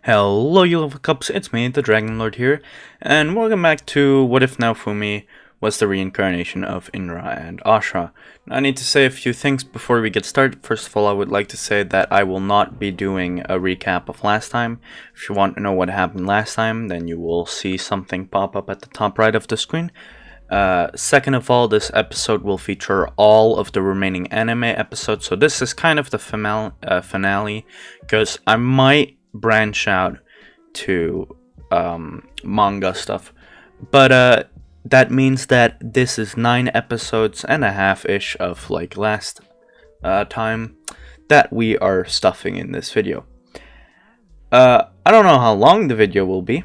Hello, you little cups, it's me, the Dragon Lord here, and welcome back to What If Naofumi was the reincarnation of Indura and Ashura. Now, I need to say a few things before we get started. First of all, I would like to say that I will not be doing a recap of last time. If you want to know what happened last time, then you will see something pop up at the top right of the screen. Second of all, this episode will feature all of the remaining anime episodes, so this is kind of the finale, because I might branch out to manga stuff, but that means that this is 9 episodes and a half-ish of like last time that we are stuffing in this video. I don't know how long the video will be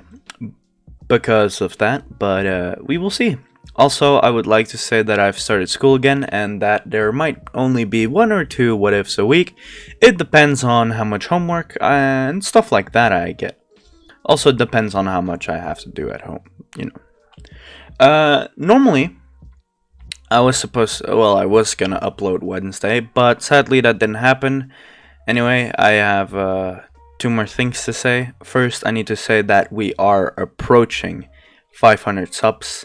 because of that, but we will see. Also, I would like to say that I've started school again and that there might only be 1 or 2 what ifs a week. It depends on how much homework and stuff like that I get. Also, it depends on how much I have to do at home, you know. Normally, I was gonna upload Wednesday, but sadly that didn't happen. Anyway, I have 2 more things to say. First, I need to say that we are approaching 500 subs.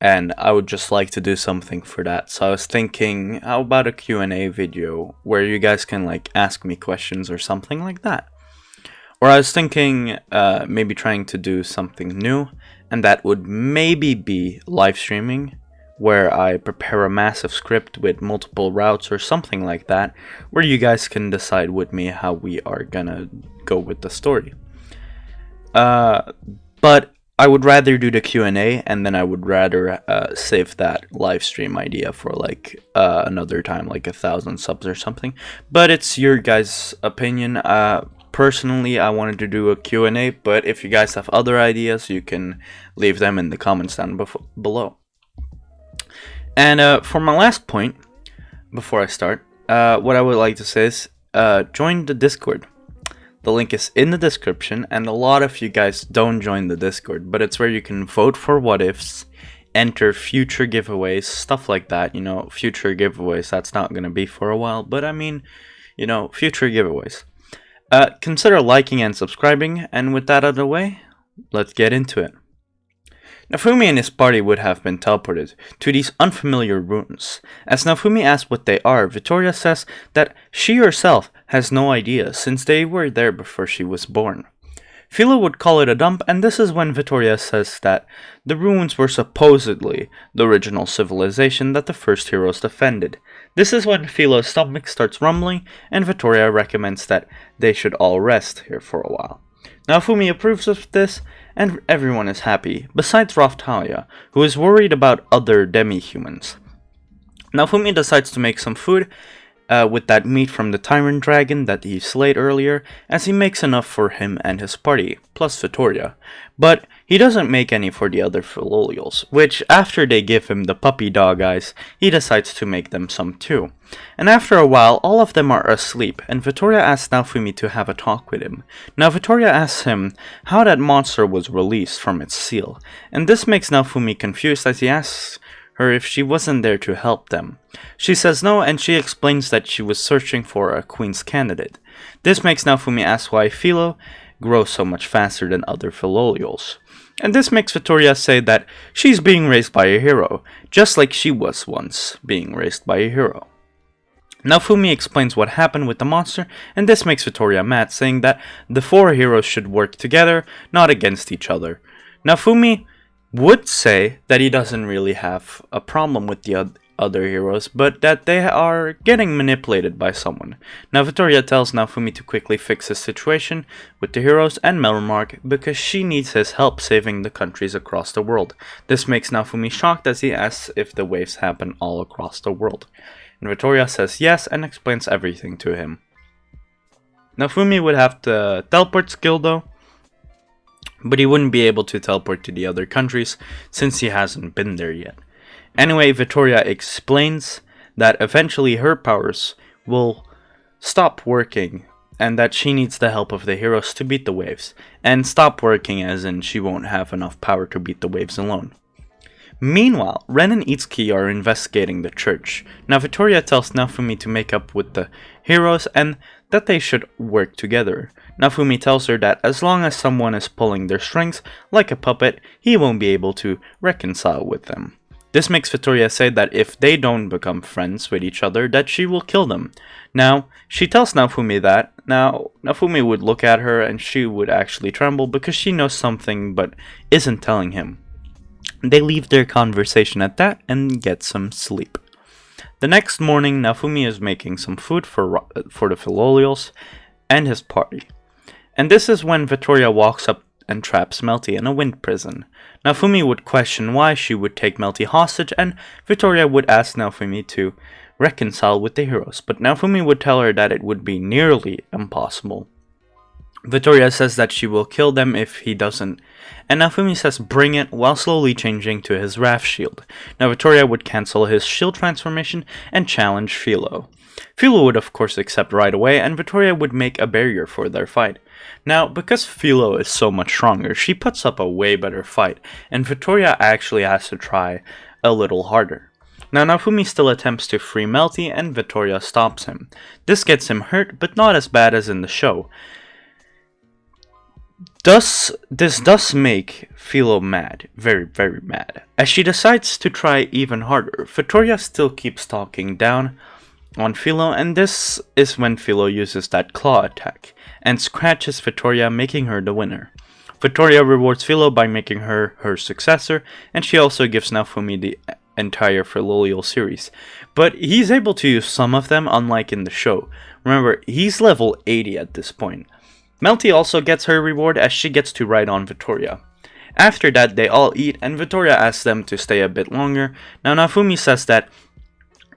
And I would just like to do something for that. So I was thinking, how about a Q&A video where you guys can like ask me questions or something like that. Or I was thinking maybe trying to do something new, and that would maybe be live streaming, where I prepare a massive script with multiple routes or something like that, where you guys can decide with me how we are gonna go with the story. But I would rather do the Q&A, and then I would rather save that live stream idea for like another time, like 1,000 subs or something. But it's your guys' opinion. Personally, I wanted to do a Q&A, but if you guys have other ideas, you can leave them in the comments down below. And for my last point, before I start, what I would like to say is join the Discord. The link is in the description, and a lot of you guys don't join the Discord, but it's where you can vote for what ifs, enter future giveaways, stuff like that. You know, future giveaways, that's not going to be for a while, but I mean, you know, future giveaways. Consider liking and subscribing, and with that out of the way, let's get into it. Naofumi and his party would have been teleported to these unfamiliar ruins. As Naofumi asks what they are, Victoria says that she herself has no idea since they were there before she was born. Philo would call it a dump, and this is when Victoria says that the ruins were supposedly the original civilization that the first heroes defended. This is when Philo's stomach starts rumbling, and Victoria recommends that they should all rest here for a while. Naofumi approves of this, and everyone is happy, besides Raftalia, who is worried about other demi-humans. Naofumi decides to make some food with that meat from the tyrant dragon that he slayed earlier, as he makes enough for him and his party, plus Victoria. But he doesn't make any for the other Philolials, which after they give him the puppy dog eyes, he decides to make them some too. And after a while, all of them are asleep, and Victoria asks Naofumi to have a talk with him. Now Victoria asks him how that monster was released from its seal, and this makes Naofumi confused as he asks her if she wasn't there to help them. She says no, and she explains that she was searching for a queen's candidate. This makes Naofumi ask why Philo grows so much faster than other Philolials. And this makes Victoria say that she's being raised by a hero, just like she was once being raised by a hero. Naofumi explains what happened with the monster, and this makes Victoria mad, saying that the 4 heroes should work together, not against each other. Naofumi would say that he doesn't really have a problem with the other heroes, but that they are getting manipulated by someone. Now Victoria tells Naofumi to quickly fix his situation with the heroes and Melmark because she needs his help saving the countries across the world. This makes Naofumi shocked as he asks if the waves happen all across the world. And Victoria says yes and explains everything to him. Naofumi would have the teleport skill though, but he wouldn't be able to teleport to the other countries since he hasn't been there yet. Anyway, Victoria explains that eventually her powers will stop working and that she needs the help of the heroes to beat the waves. And stop working as in she won't have enough power to beat the waves alone. Meanwhile, Ren and Itsuki are investigating the church. Now Victoria tells Naofumi to make up with the heroes, and that they should work together. Naofumi tells her that as long as someone is pulling their strings like a puppet, he won't be able to reconcile with them. This makes Victoria say that if they don't become friends with each other, that she will kill them. Now, she tells Naofumi that. Now, Naofumi would look at her and she would actually tremble because she knows something but isn't telling him. They leave their conversation at that and get some sleep. The next morning, Naofumi is making some food for the Philolials and his party. And this is when Victoria walks up and traps Melty in a wind prison. Naofumi would question why she would take Melty hostage, and Victoria would ask Naofumi to reconcile with the heroes, but Naofumi would tell her that it would be nearly impossible. Victoria says that she will kill them if he doesn't, and Naofumi says bring it, while slowly changing to his Wrath shield. Now Victoria would cancel his shield transformation and challenge Philo. Philo would of course accept right away, and Victoria would make a barrier for their fight. Now, because Philo is so much stronger, she puts up a way better fight, and Victoria actually has to try a little harder. Now Naofumi still attempts to free Melty, and Victoria stops him. This gets him hurt, but not as bad as in the show. This does make Philo mad, very, very mad, as she decides to try even harder. Victoria still keeps talking down on Philo, and this is when Philo uses that claw attack and scratches Victoria, making her the winner. Victoria rewards Philo by making her her successor, and she also gives Naofumi the entire Philolial series. But he's able to use some of them, unlike in the show. Remember, he's level 80 at this point. Melty also gets her reward as she gets to ride on Victoria. After that, they all eat, and Victoria asks them to stay a bit longer. Now Naofumi says that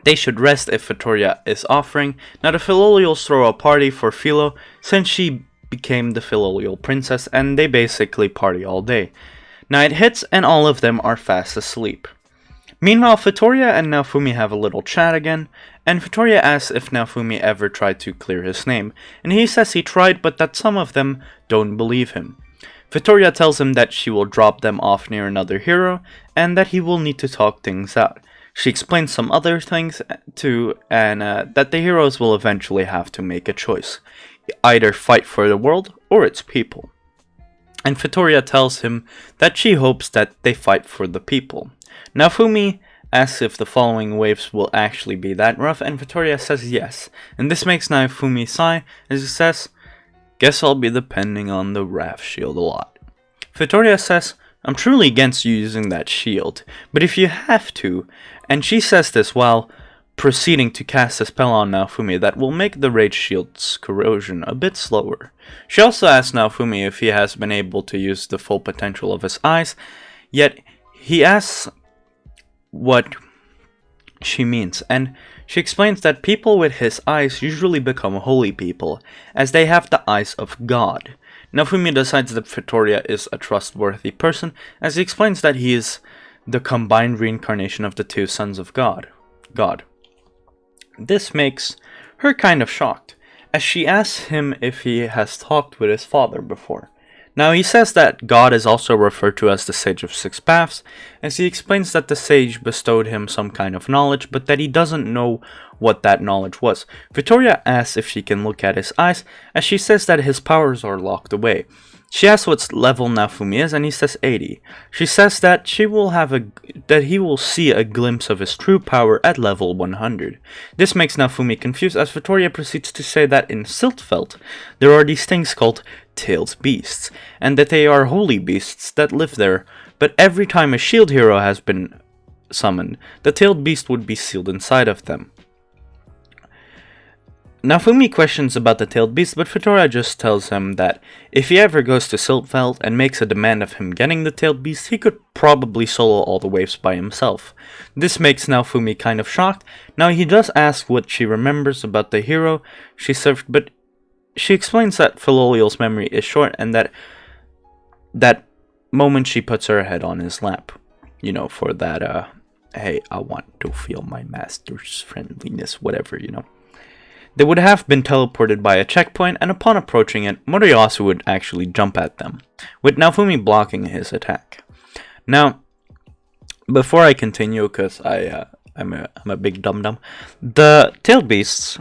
they should rest if Victoria is offering. Now the Philolials throw a party for Philo since she became the Philolial princess, and they basically party all day. Night hits and all of them are fast asleep. Meanwhile, Victoria and Naofumi have a little chat again, and Victoria asks if Naofumi ever tried to clear his name, and he says he tried but that some of them don't believe him. Victoria tells him that she will drop them off near another hero, and that he will need to talk things out. She explains some other things too, and that the heroes will eventually have to make a choice. Either fight for the world or its people. And Victoria tells him that she hopes that they fight for the people. Naofumi asks if the following waves will actually be that rough, and Victoria says yes. And this makes Naofumi sigh as he says, "Guess I'll be depending on the Wrath shield a lot." Victoria says, "I'm truly against you using that shield, but if you have to," and she says this while proceeding to cast a spell on Naofumi that will make the Rage Shield's corrosion a bit slower. She also asks Naofumi if he has been able to use the full potential of his eyes, yet he asks what she means, and she explains that people with his eyes usually become holy people, as they have the eyes of God. Naofumi decides that Victoria is a trustworthy person, as he explains that he is the combined reincarnation of the two sons of God. This makes her kind of shocked, as she asks him if he has talked with his father before. Now he says that God is also referred to as the Sage of Six Paths, as he explains that the sage bestowed him some kind of knowledge, but that he doesn't know what that knowledge was. Victoria asks if she can look at his eyes, as she says that his powers are locked away. She asks what level Naofumi is, and he says 80. She says that he will see a glimpse of his true power at level 100. This makes Naofumi confused, as Victoria proceeds to say that in Siltfeld there are these things called tailed beasts, and that they are holy beasts that live there, but every time a shield hero has been summoned, the tailed beast would be sealed inside of them. Naofumi questions about the tailed beast, but Victoria just tells him that if he ever goes to Siltfeld and makes a demand of him getting the tailed beast, he could probably solo all the waves by himself. This makes Naofumi kind of shocked. Now he does ask what she remembers about the hero she served, but she explains that Philolial's memory is short, and that moment she puts her head on his lap, for that, hey, I want to feel my master's friendliness, whatever, They would have been teleported by a checkpoint, and upon approaching it, Moriyasu would actually jump at them, with Naofumi blocking his attack. Now, before I continue, because I'm a big dum-dum, the tailed beasts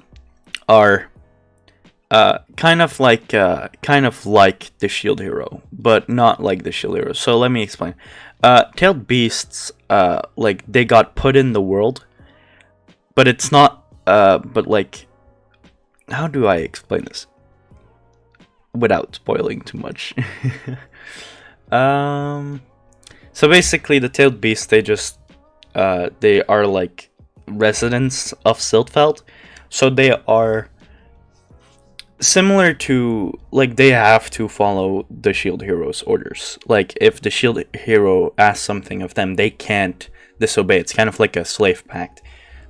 are Kind of like the Shield Hero, but not like the Shield Hero. So let me explain. Tailed beasts, like they got put in the world, but it's not. But like, how do I explain this without spoiling too much? So basically, the tailed beasts, they are like residents of Siltfeld, so they are similar to, like, they have to follow the Shield Hero's orders. Like, if the Shield Hero asks something of them, they can't disobey. It's kind of like a slave pact.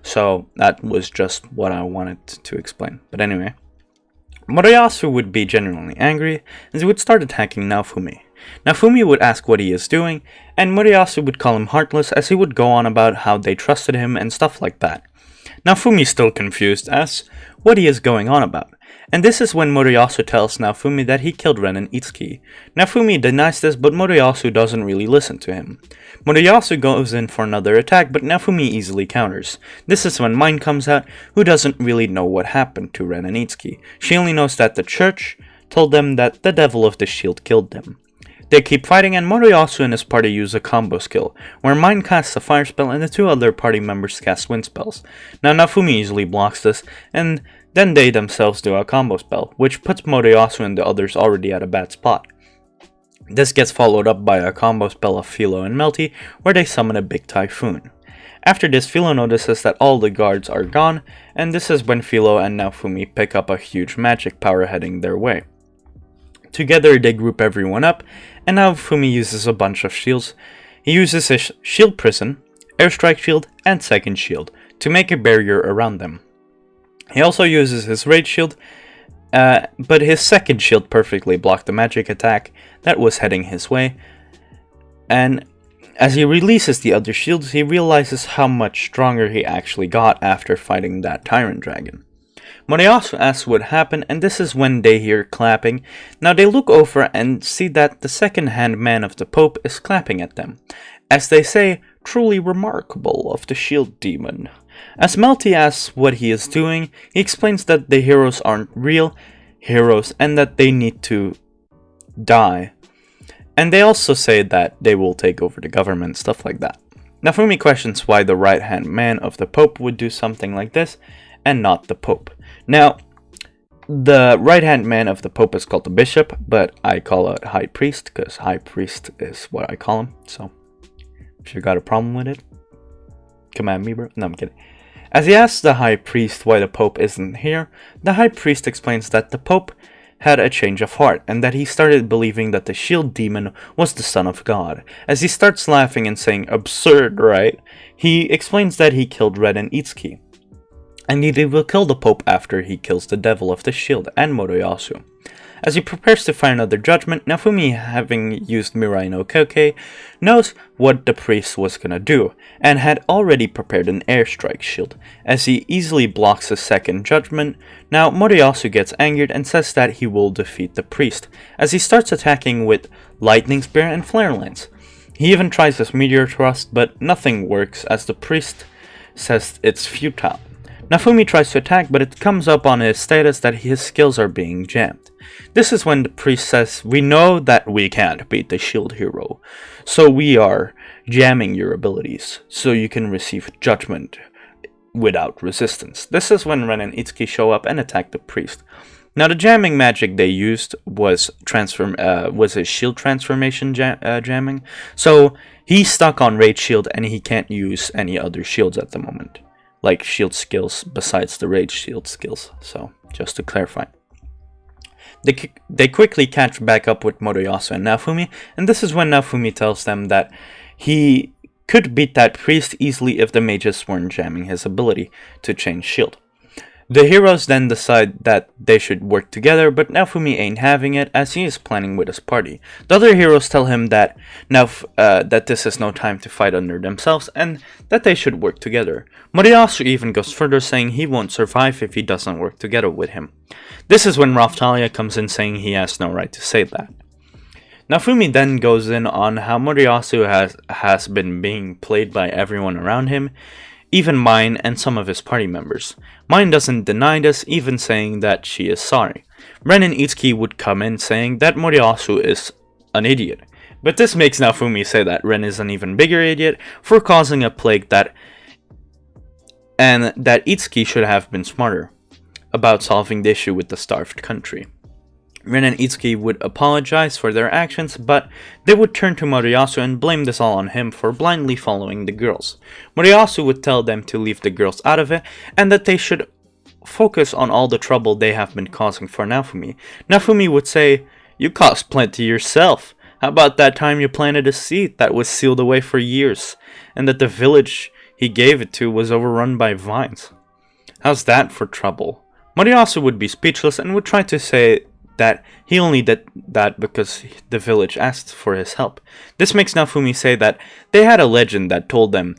So that was just what I wanted to explain. But anyway, Moriyasu would be genuinely angry, and he would start attacking Naofumi. Naofumi would ask what he is doing, and Moriyasu would call him heartless, as he would go on about how they trusted him and stuff like that. Naofumi's still confused as what he is going on about, and this is when Moriyasu tells Naofumi that he killed Ren and Itsuki. Naofumi denies this, but Moriyasu doesn't really listen to him. Moriyasu goes in for another attack, but Naofumi easily counters. This is when Mine comes out, who doesn't really know what happened to Ren and Itsuki. She only knows that the church told them that the Devil of the Shield killed them. They keep fighting, and Moriyasu and his party use a combo skill, where Mine casts a fire spell and the two other party members cast wind spells. Now Naofumi easily blocks this, and then they themselves do a combo spell, which puts Moriyasu and the others already at a bad spot. This gets followed up by a combo spell of Philo and Melty, where they summon a big typhoon. After this, Philo notices that all the guards are gone, and this is when Philo and Naofumi pick up a huge magic power heading their way. Together they group everyone up, and Naofumi uses a bunch of shields. He uses his shield prison, airstrike shield, and second shield to make a barrier around them. He also uses his rage shield, but his second shield perfectly blocked the magic attack that was heading his way, and as he releases the other shields, he realizes how much stronger he actually got after fighting that Tyrant Dragon. Moriyasu asks what happened, and this is when they hear clapping. Now they look over and see that the second-hand man of the Pope is clapping at them. As they say, truly remarkable of the shield demon. As Melty asks what he is doing, he explains that the heroes aren't real heroes and that they need to die. And they also say that they will take over the government, stuff like that. Naofumi questions why the right-hand man of the Pope would do something like this, and not the Pope. Now, the right-hand man of the Pope is called the Bishop, but I call it High Priest, because High Priest is what I call him, so if you got a problem with it, come at me, bro. No, I'm kidding. As he asks the High Priest why the Pope isn't here, the High Priest explains that the Pope had a change of heart, and that he started believing that the shield demon was the son of God. As he starts laughing and saying, absurd, right? He explains that he killed Red and Itsuki, and he will kill the Pope after he kills the Devil of the Shield and Moriyasu. As he prepares to fight another judgment, Naofumi, having used Mirai no Koke, knows what the priest was gonna do, and had already prepared an airstrike shield, as he easily blocks the second judgment. Now Moriyasu gets angered and says that he will defeat the priest, as he starts attacking with lightning spear and flare lance. He even tries his meteor thrust, but nothing works, as the priest says it's futile. Naofumi tries to attack, but it comes up on his status that his skills are being jammed. This is when the priest says, we know that we can't beat the shield hero, so we are jamming your abilities, so you can receive judgment without resistance. This is when Ren and Itsuki show up and attack the priest. Now the jamming magic they used was a shield transformation jamming, so he's stuck on Rage Shield and he can't use any other shields at the moment, like shield skills besides the Rage Shield skills, so just to clarify. They quickly catch back up with Moriyasu and Naofumi, and this is when Naofumi tells them that he could beat that priest easily if the mages weren't jamming his ability to change shield. The heroes then decide that they should work together, but Naofumi ain't having it, as he is planning with his party. The other heroes tell him that that this is no time to fight under themselves, and that they should work together. Moriyasu even goes further, saying he won't survive if he doesn't work together with him. This is when Raftalia comes in, saying he has no right to say that. Naofumi then goes in on how Moriyasu has been being played by everyone around him, even mine and some of his party members. Mine doesn't deny this, even saying that she is sorry. Ren and Itsuki would come in saying that Moriyasu is an idiot. But this makes Naofumi say that Ren is an even bigger idiot for causing a plague and that Itsuki should have been smarter about solving the issue with the starved country. Ren and Itsuki would apologize for their actions, but they would turn to Moriyasu and blame this all on him for blindly following the girls. Moriyasu would tell them to leave the girls out of it, and that they should focus on all the trouble they have been causing for Naofumi. Naofumi would say, "You caused plenty yourself. How about that time you planted a seed that was sealed away for years, and that the village he gave it to was overrun by vines? How's that for trouble?" Moriyasu would be speechless and would try to say that he only did that because the village asked for his help. This makes Naofumi say that they had a legend that told them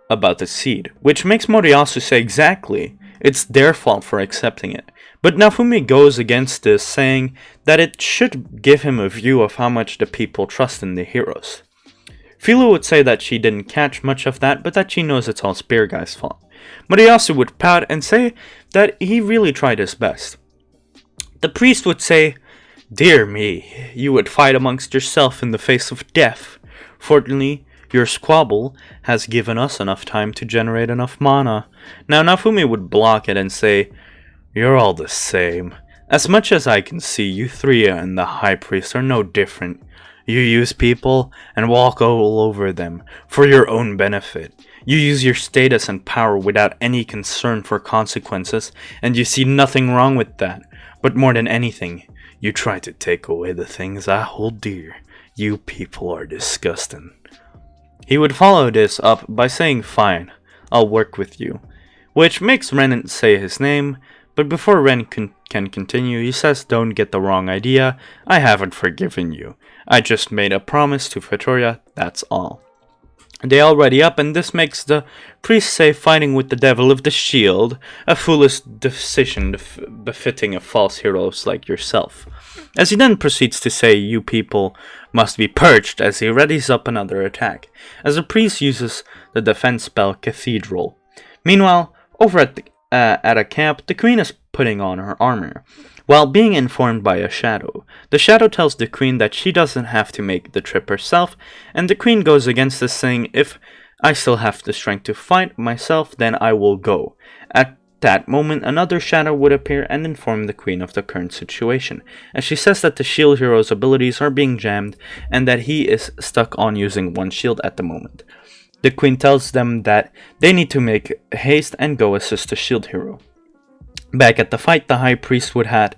about the seed, which makes Moriyasu say exactly, it's their fault for accepting it. But Naofumi goes against this, saying that it should give him a view of how much the people trust in the heroes. Philo would say that she didn't catch much of that, but that she knows it's all Spear Guy's fault. Moriyasu would pout and say that he really tried his best. The priest would say, "Dear me, you would fight amongst yourself in the face of death. Fortunately, your squabble has given us enough time to generate enough mana." Now Naofumi would block it and say, "You're all the same. As much as I can see, you three and the high priest are no different. You use people and walk all over them for your own benefit. You use your status and power without any concern for consequences, and you see nothing wrong with that. But more than anything, you try to take away the things I hold dear. You people are disgusting." He would follow this up by saying, "Fine, I'll work with you," which makes Ren say his name, but before Ren can continue, he says, "Don't get the wrong idea, I haven't forgiven you. I just made a promise to Victoria, that's all." They all ready up, and this makes the priest say fighting with the devil of the shield a foolish decision befitting of false heroes like yourself. As he then proceeds to say, "You people must be purged," as he readies up another attack, as the priest uses the defense spell Cathedral. Meanwhile, over at a camp, the queen is putting on her armor, while being informed by a shadow. The shadow tells the queen that she doesn't have to make the trip herself, and the queen goes against this, saying, "If I still have the strength to fight myself, then I will go." At that moment, another shadow would appear and inform the queen of the current situation, and she says that the shield hero's abilities are being jammed, and that he is stuck on using one shield at the moment. The queen tells them that they need to make haste and go assist the shield hero. Back at the fight, the high priest would have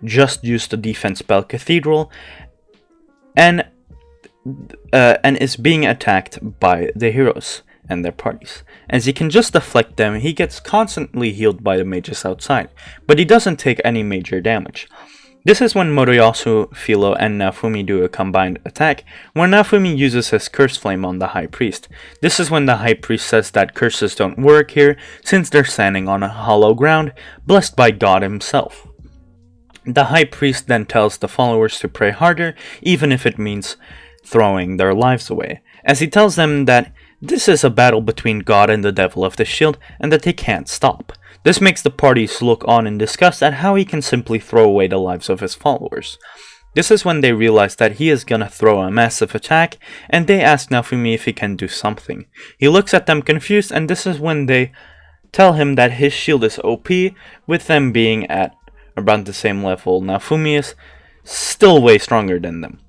just used the defense spell Cathedral and is being attacked by the heroes and their parties. As he can just deflect them, he gets constantly healed by the mages outside, but he doesn't take any major damage. This is when Moriyasu, Philo, and Naofumi do a combined attack, where Naofumi uses his curse flame on the high priest. This is when the high priest says that curses don't work here, since they're standing on a hollow ground, blessed by God himself. The high priest then tells the followers to pray harder, even if it means throwing their lives away, as he tells them that this is a battle between God and the devil of the shield, and that they can't stop. This makes the parties look on in disgust at how he can simply throw away the lives of his followers. This is when they realize that he is gonna throw a massive attack, and they ask Naofumi if he can do something. He looks at them confused, and this is when they tell him that his shield is OP, with them being at around the same level Naofumi is, still way stronger than them.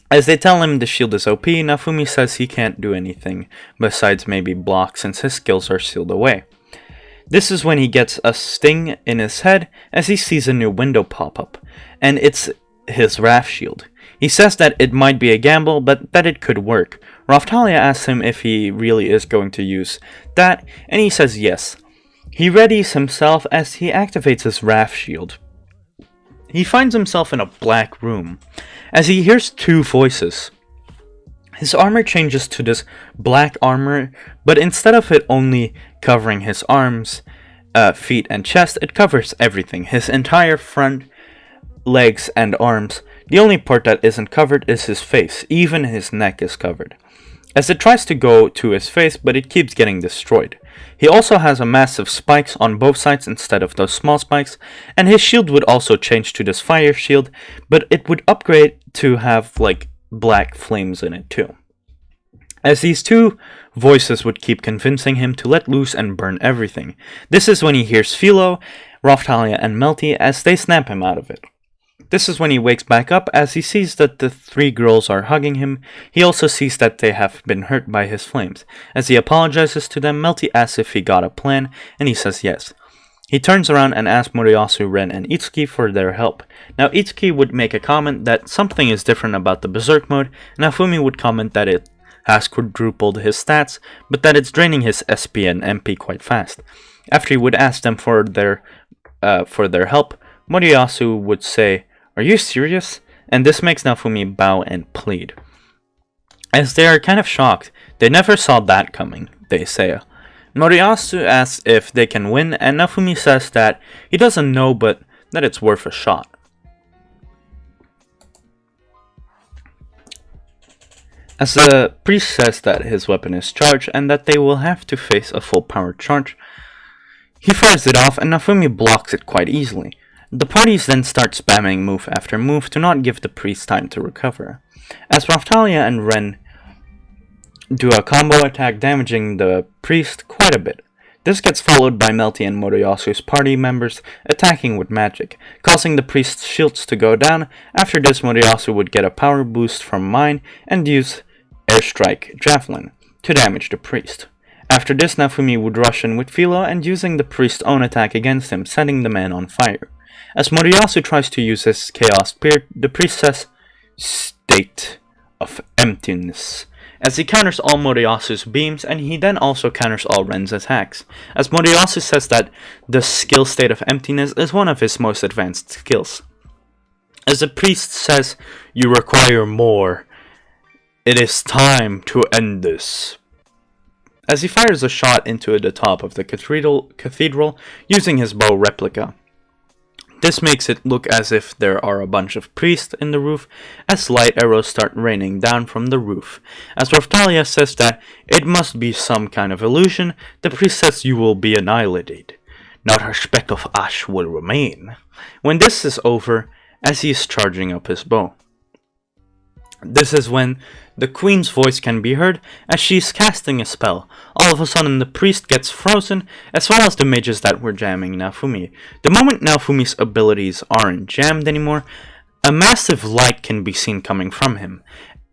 As they tell him the shield is OP, Naofumi says he can't do anything besides maybe block since his skills are sealed away. This is when he gets a sting in his head as he sees a new window pop up, and it's his Wrath shield. He says that it might be a gamble, but that it could work. Raphtalia asks him if he really is going to use that, and he says yes. He readies himself as he activates his Wrath shield. He finds himself in a black room, as he hears two voices. His armor changes to this black armor, but instead of it only covering his arms, feet, and chest, it covers everything. His entire front, legs, and arms. The only part that isn't covered is his face. Even his neck is covered. as it tries to go to his face, but it keeps getting destroyed. He also has a massive spikes on both sides instead of those small spikes, and his shield would also change to this fire shield, but it would upgrade to have like black flames in it too. As these two voices would keep convincing him to let loose and burn everything. This is when he hears Philo, Raphtalia, and Melty as they snap him out of it. This is when he wakes back up as he sees that the three girls are hugging him. He also sees that they have been hurt by his flames. As he apologizes to them, Melty asks if he got a plan, and he says yes. He turns around and asks Moriyasu, Ren, and Itsuki for their help. Now Itsuki would make a comment that something is different about the Berserk mode, and Naofumi would comment that it has quadrupled his stats, but that it's draining his SP and MP quite fast. After he would ask them for their help, Moriyasu would say, "Are you serious?" And this makes Naofumi bow and plead. As they are kind of shocked, they never saw that coming, they say. Moriyasu asks if they can win, and Naofumi says that he doesn't know, but that it's worth a shot. As the priest says that his weapon is charged and that they will have to face a full power charge, he fires it off and Naofumi blocks it quite easily. The parties then start spamming move after move to not give the priest time to recover. As Raphtalia and Ren do a combo attack damaging the priest quite a bit. This gets followed by Melty and Moriyasu's party members attacking with magic, causing the priest's shields to go down. After this, Moriyasu would get a power boost from mine and use Airstrike Javelin to damage the priest. After this, Naofumi would rush in with Philo and using the priest's own attack against him, setting the man on fire. As Moriyasu tries to use his Chaos Spear, the priest says, "State of emptiness," as he counters all Moriyasu's beams, and he then also counters all Ren's attacks. As Moriyasu says that the skill State of Emptiness is one of his most advanced skills. As the priest says, "You require more. It is time to end this," as he fires a shot into the top of the cathedral using his bow replica. This makes it look as if there are a bunch of priests in the roof, as light arrows start raining down from the roof. As Raphtalia says that it must be some kind of illusion, the priest says you will be annihilated. Not a speck of ash will remain. When this is over, as he is charging up his bow. This is when the queen's voice can be heard as she is casting a spell. All of a sudden the priest gets frozen, as well as the mages that were jamming Naofumi. The moment Naofumi's abilities aren't jammed anymore, a massive light can be seen coming from him,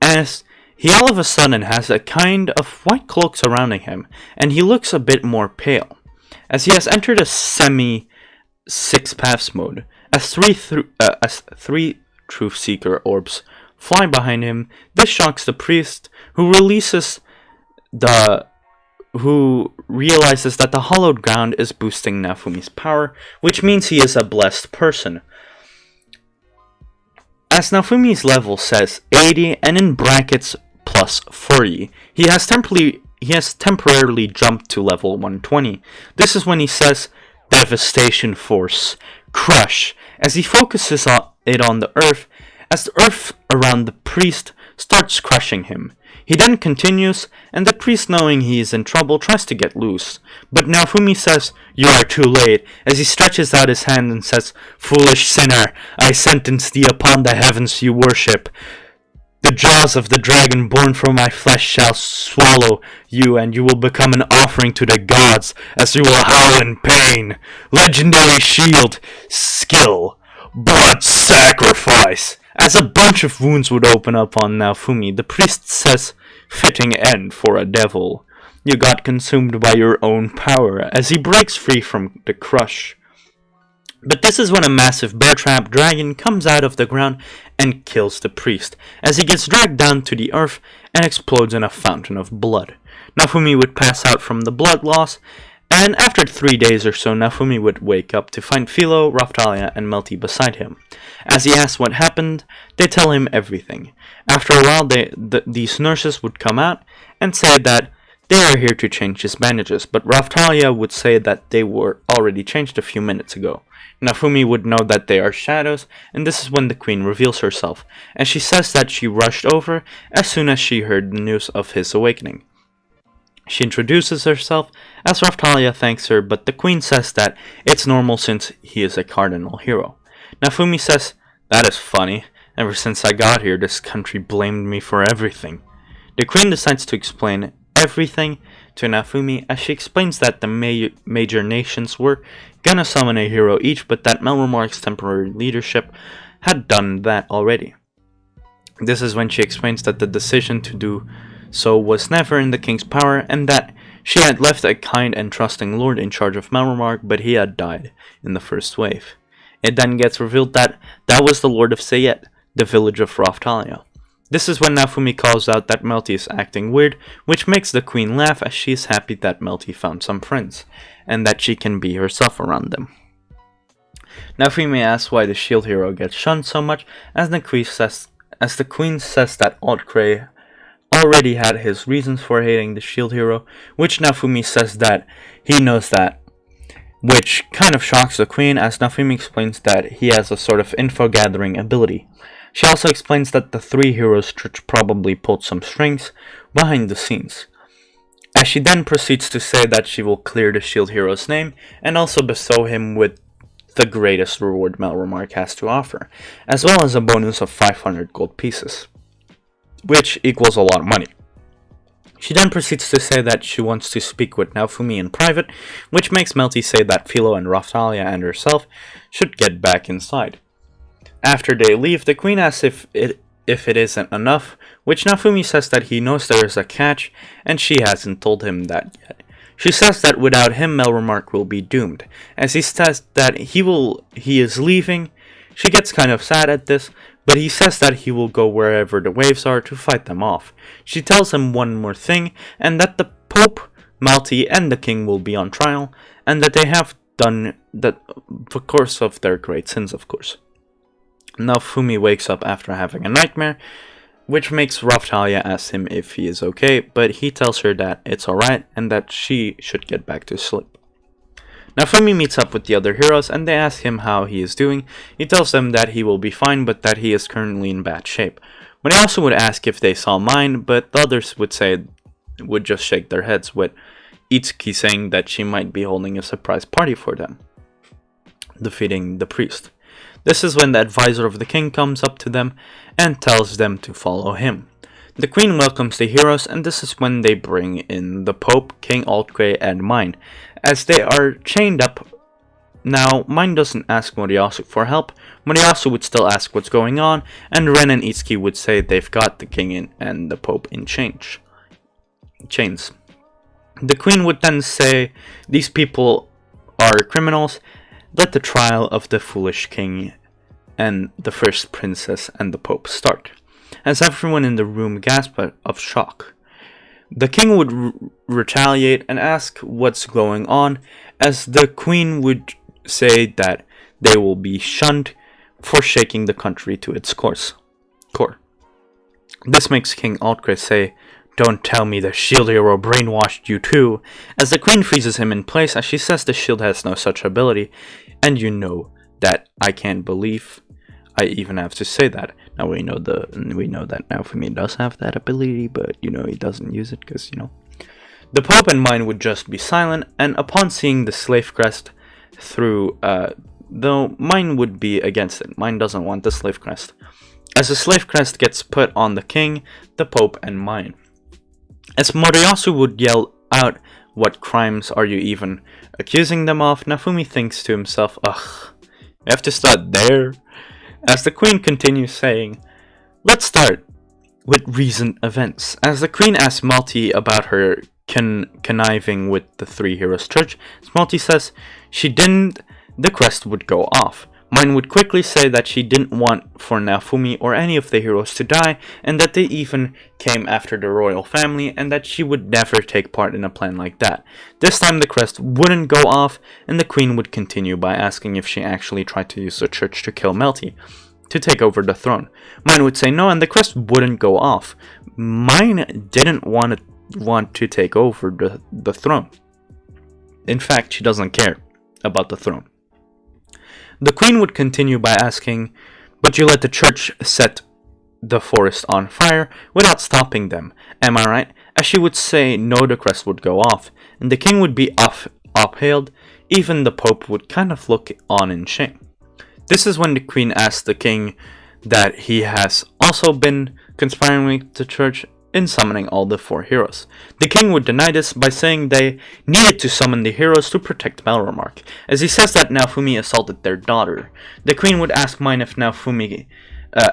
as he all of a sudden has a kind of white cloak surrounding him, and he looks a bit more pale, as he has entered a semi-six paths mode, as three Truth Seeker orbs fly behind him. This shocks the priest, who realizes that the hallowed ground is boosting Naofumi's power, which means he is a blessed person. As Naofumi's level says 80 and in brackets plus 40, he has temporarily jumped to level 120. This is when he says Devastation Force, Crush, as he focuses it on the earth, as the earth around the priest starts crushing him. He then continues, and the priest, knowing he is in trouble, tries to get loose. But Naofumi says, "You are too late," as he stretches out his hand and says, "Foolish sinner, I sentence thee upon the heavens you worship. The jaws of the dragon born from my flesh shall swallow you, and you will become an offering to the gods, as you will howl in pain. Legendary shield, skill, blood sacrifice." As a bunch of wounds would open up on Naofumi, the priest says, "Fitting end for a devil. You got consumed by your own power," as he breaks free from the crush. But this is when a massive bear-trap dragon comes out of the ground and kills the priest, as he gets dragged down to the earth and explodes in a fountain of blood. Naofumi would pass out from the blood loss, and after 3 days or so, Naofumi would wake up to find Philo, Raphtalia, and Melty beside him. As he asks what happened, they tell him everything. After a while, these nurses would come out and say that They are here to change his bandages, but Raftalia would say that they were already changed a few minutes ago. Naofumi would know that they are shadows, and this is when the queen reveals herself, and she says that she rushed over as soon as she heard the news of his awakening. She introduces herself as Raftalia thanks her, but the queen says that it's normal since he is a cardinal hero. Naofumi says, "That is funny. Ever since I got here, this country blamed me for everything." The queen decides to explain everything to Naofumi as she explains that the major nations were gonna summon a hero each, but that Melromark's temporary leadership had done that already. This is when she explains that the decision to do so was never in the king's power, and that she had left a kind and trusting lord in charge of Melromark, but he had died in the first wave. It then gets revealed that that was the Lord of Sayet, the village of Raftalia. This is when Naofumi calls out that Melty is acting weird, which makes the queen laugh as she is happy that Melty found some friends, and that she can be herself around them. Naofumi asks why the shield hero gets shunned so much, as the queen says that Otcray already had his reasons for hating the shield hero, which Naofumi says that he knows that, which kind of shocks the queen as Naofumi explains that he has a sort of info-gathering ability. She also explains that the Three Heroes Church probably pulled some strings behind the scenes, as she then proceeds to say that she will clear the shield hero's name and also bestow him with the greatest reward Melromark has to offer, as well as a bonus of 500 gold pieces, which equals a lot of money. She then proceeds to say that she wants to speak with Naofumi in private, which makes Melty say that Philo and Raftalia and herself should get back inside. After they leave, the queen asks if it isn't enough, which Naofumi says that he knows there is a catch, and she hasn't told him that yet. She says that without him, Melromark will be doomed, as he says that he is leaving. She gets kind of sad at this, but he says that he will go wherever the waves are to fight them off. She tells him one more thing, and that the Pope, Malti, and the King will be on trial, and that they have done that because of their great sins, of course. Naofumi wakes up after having a nightmare, which makes Raftalia ask him if he is okay, but he tells her that it's alright and that she should get back to sleep. Naofumi meets up with the other heroes and they ask him how he is doing. He tells them that he will be fine, but that he is currently in bad shape. But he also would ask if they saw mine, but the others would just shake their heads, with Itsuki saying that she might be holding a surprise party for them, defeating the priest. This is when the advisor of the king comes up to them and tells them to follow him. The queen welcomes the heroes, and this is when they bring in the Pope, King Altgrey, and Mine, as they are chained up. Now, Mine doesn't ask Moriyasu for help. Moriyasu would still ask what's going on, and Ren and Itsuki would say they've got the king and the Pope in chains. The queen would then say these people are criminals. Let the trial of the foolish king and the first princess and the Pope start, as everyone in the room gasped of shock. The king would retaliate and ask what's going on, as the queen would say that they will be shunned for shaking the country to its core. This makes King Altgrey say, "Don't tell me the shield hero brainwashed you too," as the queen freezes him in place as she says the shield has no such ability, and you know that I can't believe I even have to say that. Now we know that Naofumi does have that ability, but he doesn't use it because The Pope and Mine would just be silent, and upon seeing the slave crest through, though Mine would be against it. Mine doesn't want the slave crest, as the slave crest gets put on the king, the Pope, and Mine. As Moriyasu would yell out, "What crimes are you even accusing them of?" Naofumi thinks to himself, "Ugh, we have to start there?" As the queen continues saying, "Let's start with recent events." As the queen asks Malti about her conniving with the Three Heroes Church, as Malti says she didn't, the crest would go off. Mine would quickly say that she didn't want for Naofumi or any of the heroes to die, and that they even came after the royal family, and that she would never take part in a plan like that. This time the crest wouldn't go off, and the queen would continue by asking if she actually tried to use the church to kill Melty, to take over the throne. Mine would say no, and the crest wouldn't go off. Mine didn't want want to take over the throne. In fact, she doesn't care about the throne. The queen would continue by asking, "But you let the church set the forest on fire without stopping them, am I right?" As she would say no, the crest would go off, and the king would be upheld. Even the pope would kind of look on in shame. This is when the queen asks the king that he has also been conspiring with the church in summoning all the 4 heroes. The king would deny this by saying they needed to summon the heroes to protect Melromark, as he says that Naofumi assaulted their daughter. The queen would ask Mine if Naofumi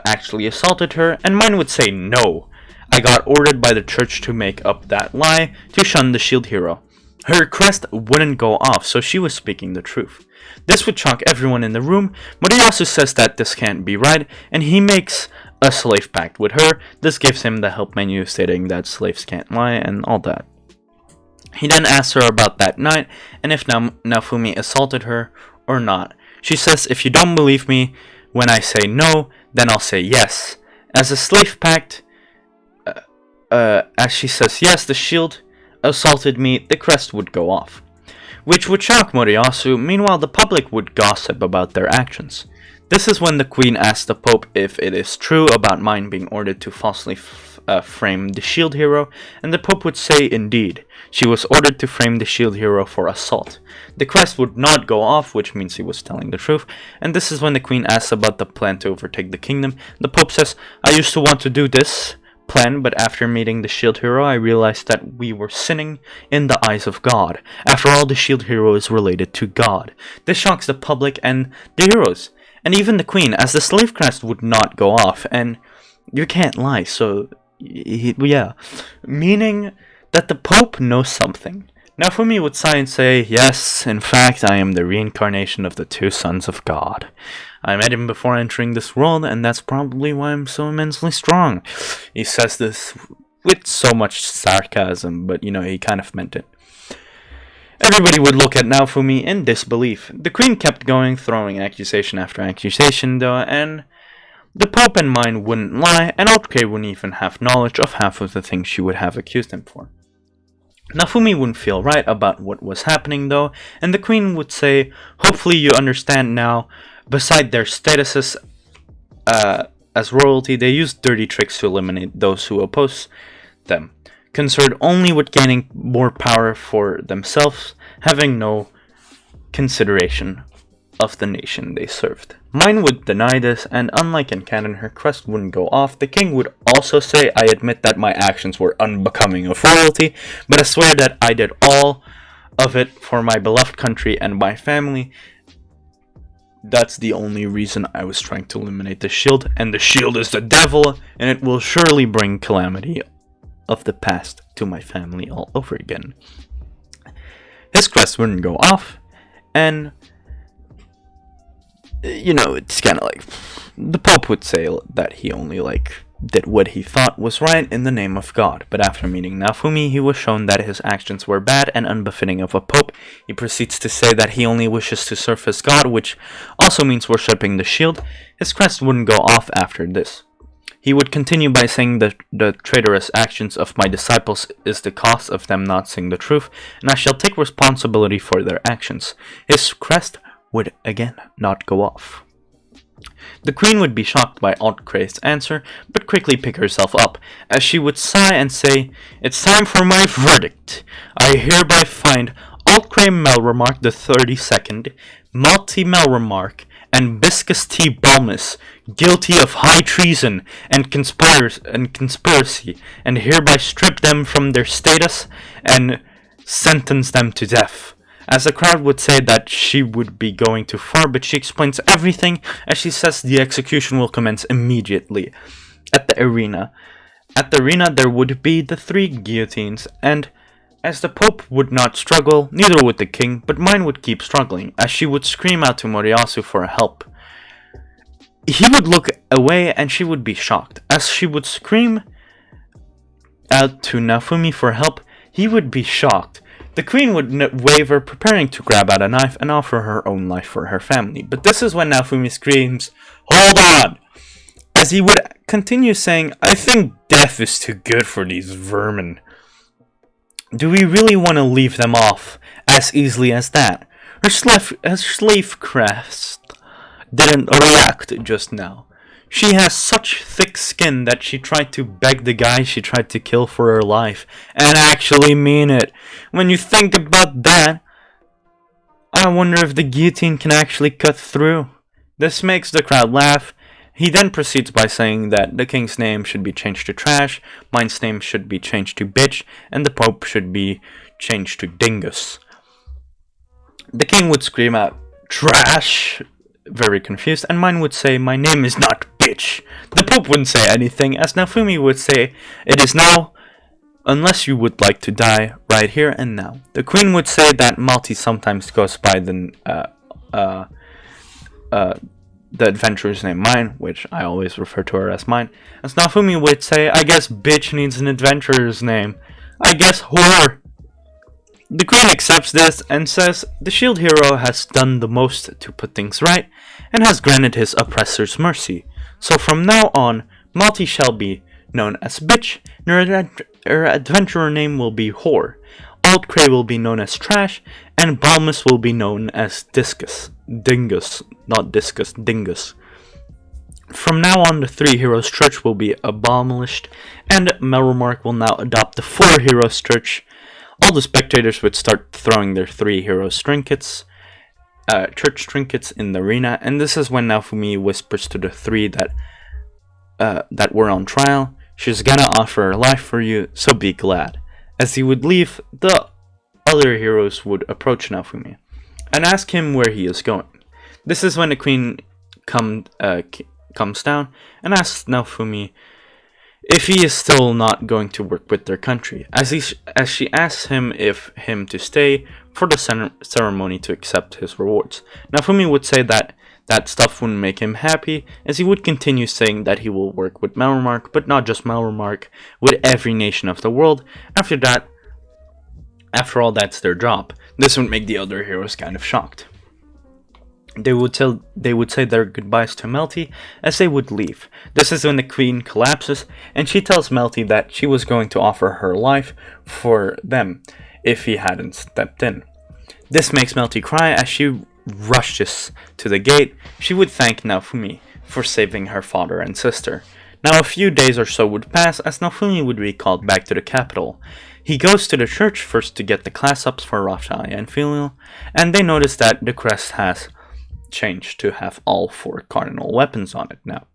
actually assaulted her, and Mine would say no. I got ordered by the church to make up that lie to shun the shield hero. Her crest wouldn't go off, so she was speaking the truth. This would shock everyone in the room, but he also says that this can't be right, and he makes a slave pact with her. This gives him the help menu stating that slaves can't lie and all that. He then asks her about that night, and if Naofumi assaulted her or not. She says, "If you don't believe me when I say no, then I'll say yes." As a slave pact, as she says yes, the shield assaulted me, the crest would go off, which would shock Moriyasu. Meanwhile, the public would gossip about their actions. This is when the queen asks the pope if it is true about Mine being ordered to falsely frame the shield hero, and the pope would say indeed, she was ordered to frame the shield hero for assault. The crest would not go off, which means he was telling the truth, and this is when the queen asks about the plan to overtake the kingdom. The pope says, "I used to want to do this plan, but after meeting the shield hero, I realized that we were sinning in the eyes of God. After all, the shield hero is related to God." This shocks the public and the heroes, and even the queen, as the slave crest would not go off, and you can't lie, so yeah. Meaning that the pope knows something. Naofumi would sigh and say, "Yes, in fact, I am the reincarnation of the 2 sons of God. I met him before entering this world, and that's probably why I'm so immensely strong." He says this with so much sarcasm, but he kind of meant it. Everybody would look at Naofumi in disbelief. The queen kept going, throwing accusation after accusation, though, and the pope and Mine wouldn't lie, and Otke wouldn't even have knowledge of half of the things she would have accused him for. Naofumi wouldn't feel right about what was happening, though, and the queen would say, "Hopefully you understand now. Beside their statuses as royalty, they use dirty tricks to eliminate those who oppose them, concerned only with gaining more power for themselves, having no consideration of the nation they served." Mine would deny this, and unlike in canon, her crest wouldn't go off. The king would also say, "I admit that my actions were unbecoming of royalty, but I swear that I did all of it for my beloved country and my family. That's the only reason I was trying to eliminate the shield, and the shield is the devil, and it will surely bring calamity of the past to my family all over again." His crest wouldn't go off, and it's kind of like the Pope would say that he only did what he thought was right in the name of God, but after meeting Naofumi, he was shown that his actions were bad and unbefitting of a pope. He proceeds to say that he only wishes to serve his God, which also means worshipping the shield. His crest wouldn't go off after this. He would continue by saying that the traitorous actions of my disciples is the cause of them not seeing the truth, and I shall take responsibility for their actions. His crest would again not go off. The queen would be shocked by Altcray's answer, but quickly pick herself up, as she would sigh and say, "It's time for my verdict. I hereby find Altcray Melromark the 32nd, Malty Melromark, and Biscus T. Balmus guilty of high treason and conspiracy, and hereby strip them from their status and sentence them to death." As the crowd would say that she would be going too far, but she explains everything as she says the execution will commence immediately at the arena. At the arena there would be the 3 guillotines, and as the Pope would not struggle, neither would the king, but Mine would keep struggling, as she would scream out to Moriyasu for help. He would look away and she would be shocked. As she would scream out to Naofumi for help, he would be shocked. The queen would waver, preparing to grab out a knife and offer her own life for her family. But this is when Naofumi screams, "Hold on!" As he would continue saying, "I think death is too good for these vermin." Do we really want to leave them off as easily as that? Her slave crest didn't react just now. She has such thick skin that she tried to beg the guy she tried to kill for her life, and actually mean it. When you think about that, I wonder if the guillotine can actually cut through. This makes the crowd laugh. He then proceeds by saying that the king's name should be changed to trash, mine's name should be changed to bitch, and the pope should be changed to dingus. The king would scream out, trash, very confused, and mine would say, my name is not bitch. The pope wouldn't say anything, as Naofumi would say, it is now, unless you would like to die right here and now. The queen would say that Malti sometimes goes by the adventurer's name Mine, which I always refer to her as Mine. As Naofumi would say, I guess bitch needs an adventurer's name. I guess whore. The queen accepts this and says the shield hero has done the most to put things right and has granted his oppressors mercy. So from now on, Malti shall be known as bitch, and her adventurer name will be whore. Old Cray will be known as trash, and Balmus will be known as dingus. Not discus, dingus. From now on, the Three Heroes Church will be abolished, and Melromark will now adopt the Four Heroes Church. All the spectators would start throwing their Three Heroes trinkets, church trinkets in the arena, and this is when Naofumi whispers to the three that were on trial, she's gonna offer her life for you, so be glad. As he would leave, the other heroes would approach Naofumi and ask him where he is going. This is when the queen comes down and asks Naofumi if he is still not going to work with their country, as she asks him to stay for the ceremony to accept his rewards. Naofumi would say that stuff wouldn't make him happy, as he would continue saying that he will work with Melromark, but not just Melromark, with every nation of the world. After all, that's their job. This would make the other heroes kind of shocked. They would say their goodbyes to Melty as they would leave. This is when the queen collapses, and she tells Melty that she was going to offer her life for them if he hadn't stepped in. This makes Melty cry as she rushes to the gate. She would thank Naofumi for saving her father and sister. Now a few days or so would pass as Naofumi would be called back to the capital. He goes to the church first to get the class ups for Raftalia and Filial, and they notice that the crest has changed to have all 4 cardinal weapons on it now.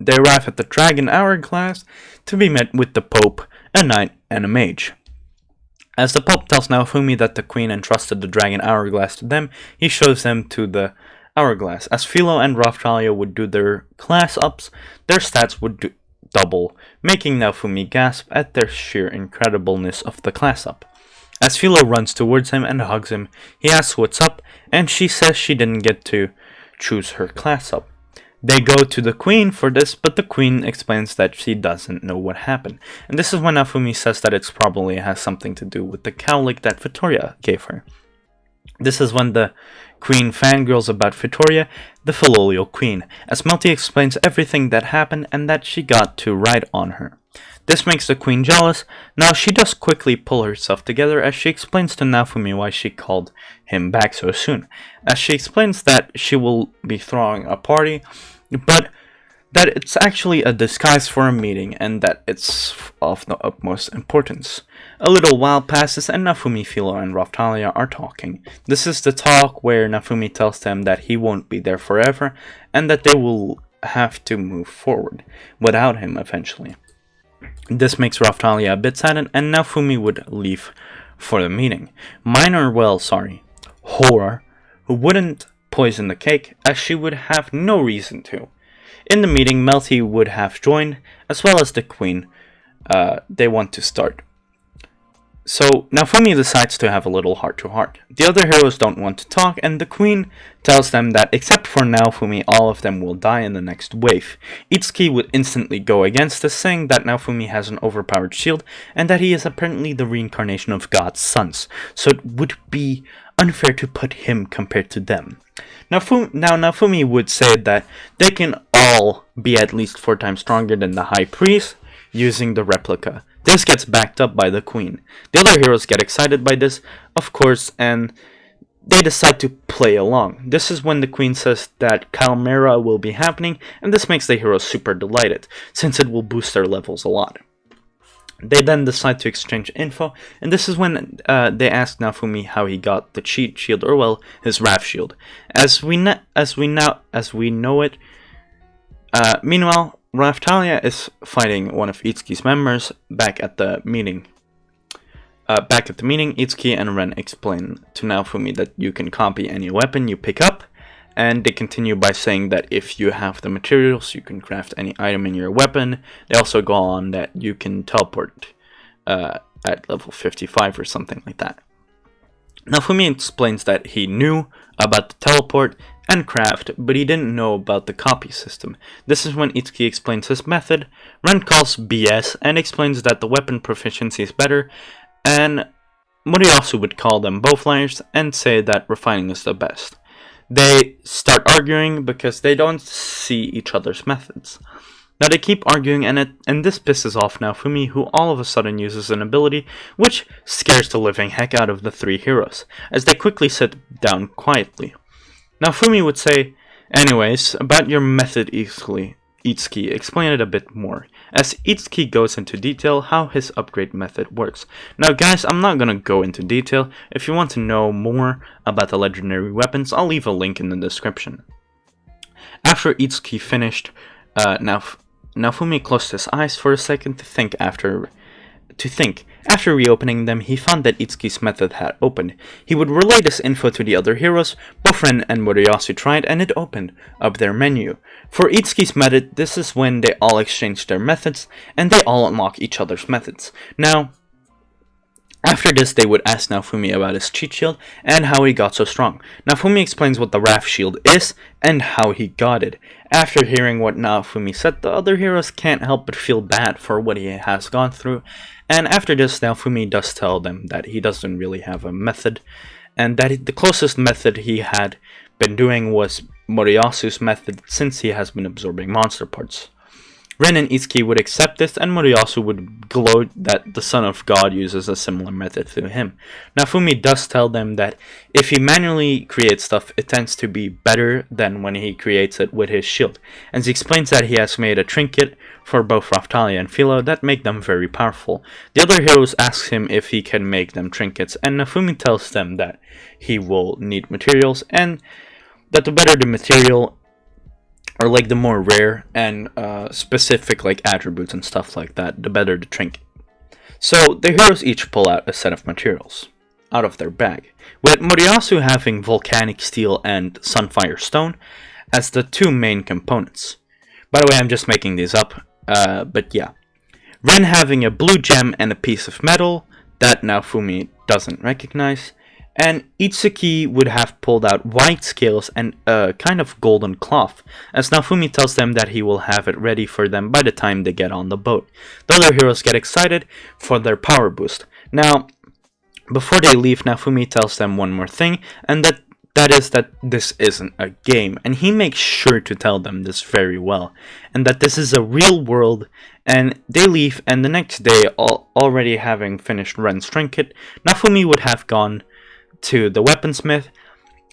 They arrive at the Dragon Hourglass to be met with the Pope, a knight, and a mage. As the Pope tells Naofumi that the Queen entrusted the Dragon Hourglass to them, he shows them to the Hourglass. As Philo and Raftalia would do their class ups, their stats would double, making Naofumi gasp at their sheer incredibleness of the class up. As Philo runs towards him and hugs him, he asks what's up, and she says she didn't get to choose her class up. They go to the Queen for this, but the Queen explains that she doesn't know what happened. And this is when Naofumi says that it probably has something to do with the cowlick that Vittoria gave her. This is when the Queen fangirls about Vittoria, the filial queen, as Melty explains everything that happened and that she got to ride on her. This makes the Queen jealous. Now she does quickly pull herself together as she explains to Naofumi why she called him back so soon. As she explains that she will be throwing a party, but that it's actually a disguise for a meeting and that it's of the utmost importance. A little while passes and Naofumi, Philo, and Raftalia are talking. This is the talk where Naofumi tells them that he won't be there forever and that they will have to move forward without him eventually. This makes Raftalia a bit saddened, and Naofumi would leave for the meeting. Horror, who wouldn't poison the cake, as she would have no reason to. In the meeting, Melty would have joined, as well as the Queen. They want to start. So Naofumi decides to have a little heart-to-heart. The other heroes don't want to talk, and the Queen tells them that except for Naofumi, all of them will die in the next wave. Itsuki would instantly go against this, saying that Naofumi has an overpowered shield, and that he is apparently the reincarnation of God's sons, so it would be unfair to put him compared to them. Now Naofumi would say that they can all be at least 4 times stronger than the High Priest using the replica. This gets backed up by the queen. The other heroes get excited by this, of course, and they decide to play along. This is when the queen says that Chimera will be happening, and this makes the heroes super delighted, since it will boost their levels a lot. They then decide to exchange info, and this is when they ask Naofumi how he got the cheat shield, or well, his Wrath shield. As we know it. Meanwhile, Raphtalia is fighting one of Itsuki's members back at the meeting. Itsuki and Ren explain to Naofumi that you can copy any weapon you pick up, and they continue by saying that if you have the materials, you can craft any item in your weapon. They also go on that you can teleport at level 55 or something like that. Naofumi explains that he knew about the teleport and craft, but he didn't know about the copy system. This is when Itsuki explains his method. Ren calls BS and explains that the weapon proficiency is better, and Moriyasu would call them both liars and say that refining is the best. They start arguing because they don't see each other's methods. Now they keep arguing, and this pisses off Naofumi, who all of a sudden uses an ability which scares the living heck out of the three heroes, as they quickly sit down quietly. Naofumi would say, "Anyways, about your method, Itsuki, explain it a bit more," as Itsuki goes into detail how his upgrade method works. Now guys, I'm not gonna go into detail. If you want to know more about the legendary weapons, I'll leave a link in the description. After Itsuki finished, Naofumi closed his eyes for a second to think. After reopening them, he found that Itsuki's method had opened. He would relay this info to the other heroes. Both Ren and Moriyasu tried, and it opened up their menu. For Itsuki's method, this is when they all exchange their methods, and they all unlock each other's methods. Now, after this, they would ask Naofumi about his cheat shield and how he got so strong. Naofumi explains what the Wrath shield is and how he got it. After hearing what Naofumi said, the other heroes can't help but feel bad for what he has gone through. And after this, Naofumi does tell them that he doesn't really have a method, and that the closest method he had been doing was Moriyasu's method, since he has been absorbing monster parts. Ren and Itsuki would accept this, and Moriyasu would gloat that the Son of God uses a similar method to him. Naofumi does tell them that if he manually creates stuff, it tends to be better than when he creates it with his shield, and he explains that he has made a trinket for both Raphtalia and Philo that make them very powerful. The other heroes ask him if he can make them trinkets, and Naofumi tells them that he will need materials, and that the better the material, or like the more rare and specific like attributes and stuff like that, the better the trinket. So the heroes each pull out a set of materials out of their bag, with Moriyasu having volcanic steel and sunfire stone as the two main components. By the way, I'm just making these up, but yeah. Ren having a blue gem and a piece of metal that Naofumi doesn't recognize, and Itsuki would have pulled out white scales and a kind of golden cloth, as Naofumi tells them that he will have it ready for them by the time they get on the boat. The other heroes get excited for their power boost. Now, before they leave, Naofumi tells them one more thing, and that is that this isn't a game, and he makes sure to tell them this very well, and that this is a real world. And they leave, and the next day, already having finished Ren's trinket, Naofumi would have gone to the weaponsmith,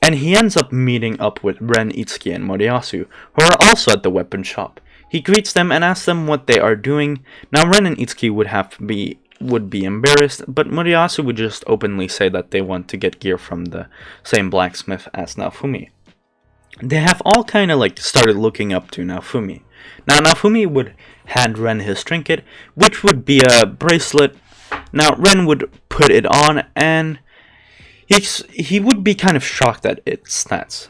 and he ends up meeting up with Ren, Itsuki, and Moriyasu, who are also at the weapon shop. He greets them and asks them what they are doing. Now Ren and Itsuki would be embarrassed, but Moriyasu would just openly say that they want to get gear from the same blacksmith as Naofumi. They have all kind of like started looking up to Naofumi. Now Naofumi would hand Ren his trinket, which would be a bracelet. Now Ren would put it on, and he would be kind of shocked at its stats,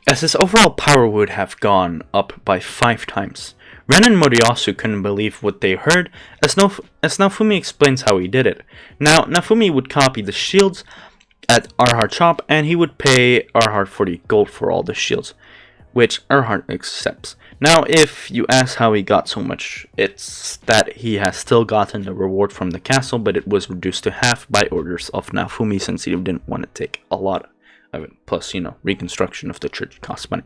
as his overall power would have gone up by 5 times. Ren and Moriyasu couldn't believe what they heard, as Naofumi explains how he did it. Now, Naofumi would copy the shields at Arhart's shop, and he would pay Arhart 40 gold for all the shields, which Arhart accepts. Now, if you ask how he got so much, it's that he has still gotten the reward from the castle, but it was reduced to half by orders of Naofumi, since he didn't want to take a lot of it. Plus, reconstruction of the church costs money.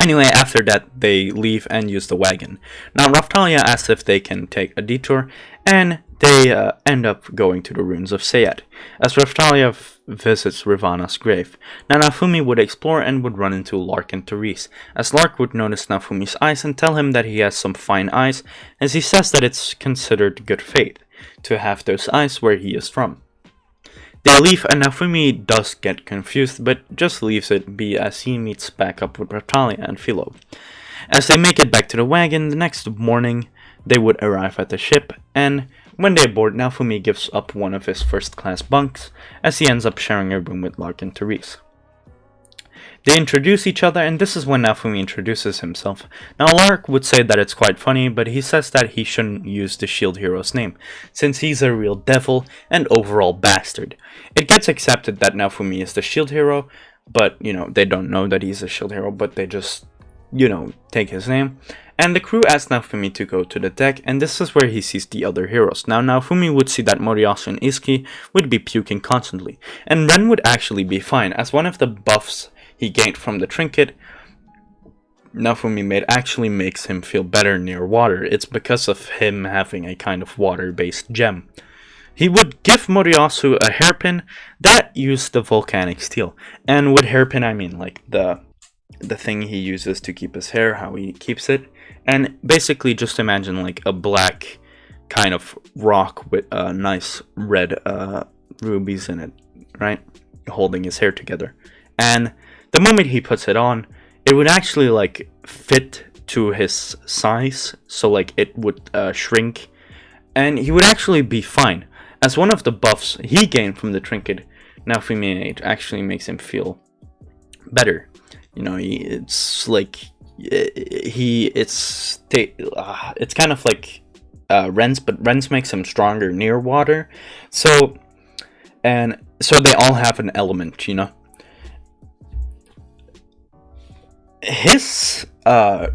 Anyway, after that, they leave and use the wagon. Now, Raftalia asks if they can take a detour, and they end up going to the ruins of Sayed, as Raftalia visits Ravana's grave. Now, Naofumi would explore and would run into Lark and Therese, as Lark would notice Naofumi's eyes and tell him that he has some fine eyes, as he says that it's considered good fate to have those eyes where he is from. They leave, and Naofumi does get confused, but just leaves it be as he meets back up with Raftalia and Philo. As they make it back to the wagon, the next morning they would arrive at the ship, and when they board, Naofumi gives up one of his first-class bunks, as he ends up sharing a room with Lark and Therese. They introduce each other, and this is when Naofumi introduces himself. Now, Lark would say that it's quite funny, but he says that he shouldn't use the shield hero's name, since he's a real devil and overall bastard. It gets accepted that Naofumi is the shield hero, but, they don't know that he's a shield hero, but they just, take his name. And the crew asks Naofumi to go to the deck, and this is where he sees the other heroes. Now, Naofumi would see that Moriyasu and Itsuki would be puking constantly, and Ren would actually be fine, as one of the buffs he gained from the trinket Naofumi actually makes him feel better near water. It's because of him having a kind of water-based gem. He would give Moriyasu a hairpin that used the volcanic steel. And with hairpin, I mean like the thing he uses to keep his hair, how he keeps it. And basically just imagine like a black kind of rock with nice red rubies in it, right? Holding his hair together. And the moment he puts it on, it would actually like fit to his size, so like it would shrink, and he would actually be fine. As one of the buffs he gained from the trinket, Naofumi actually makes him feel better. It's like it's kind of like Ren's, but Ren's makes him stronger near water. So they all have an element, His